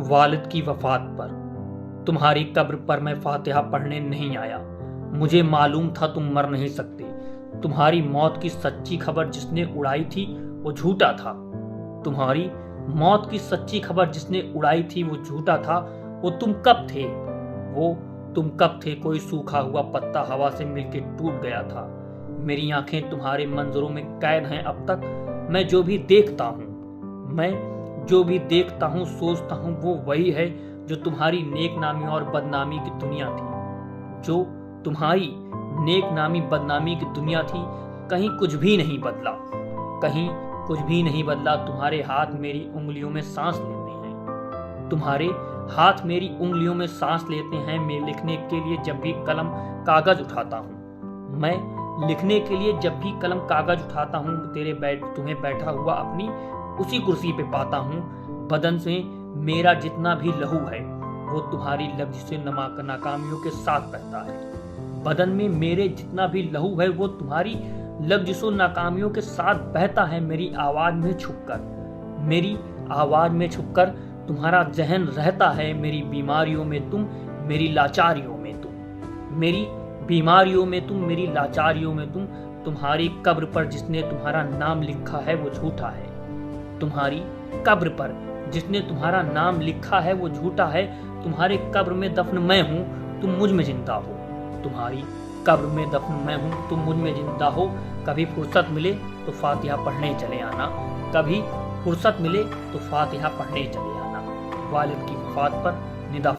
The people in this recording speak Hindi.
वालिद की वफात पर तुम्हारी कब्र पर मैं फातिहा पढ़ने नहीं आया। मुझे मालूम था तुम मर नहीं सकते। तुम्हारी मौत की सच्ची खबर जिसने उड़ाई थी वो झूठा था। तुम्हारी मौत की सच्ची खबर जिसने उड़ाई थी वो झूठा था। वो तुम कब थे? वो तुम कब थे? कोई सूखा हुआ पत्ता हवा से मिलके टूट गया था। मेरी आंखें तुम्हारे मंजरों में कैद हैं अब तक। मैं जो भी देखता हूँ सोचता हूँ वो वही है जो तुम्हारी नेकनामी और बदनामी की दुनिया थी। जो तुम्हारी नेकनामी बदनामी की दुनिया थी। कहीं कुछ भी नहीं बदला। कहीं कुछ भी नहीं बदला। तुम्हारे हाथ मेरी उंगलियों में सांस लेते हैं। तुम्हारे हाथ मेरी उंगलियों में सांस लेते हैं। मैं लिखने के लिए जब भी कलम कागज उठाता हूँ। मैं लिखने के लिए जब भी कलम कागज उठाता हूँ तुम्हें बैठा हुआ अपनी उसी कुर्सी पे पाता हूँ। बदन से मेरा जितना भी लहू है वो तुम्हारी लफ्ज़ नाकामियों के साथ बहता है। बदन में मेरे जितना भी लहू है वो तुम्हारी लफ्ज़ नाकामियों के साथ बहता है। मेरी आवाज़ में छुपकर तुम्हारा जहन रहता है। मेरी बीमारियों में तुम, मेरी लाचारियों में तुम। मेरी बीमारियों में तुम, मेरी लाचारियों में तुम। तुम्हारी कब्र पर जिसने तुम्हारा नाम लिखा है वो झूठा है। तुम्हारी कब्र पर जिसने तुम्हारा नाम लिखा है वो झूठा है। तुम्हारे कब्र में दफन मैं हूँ, तुम मुझ में जिंदा हो। तुम्हारी कब्र में दफन मैं हूँ, तुम मुझ में जिंदा हो। कभी फुर्सत मिले तो फातिहा पढ़ने चले आना। कभी फुर्सत मिले तो फातिहा पढ़ने चले आना। वालिद की वफात पर निदा।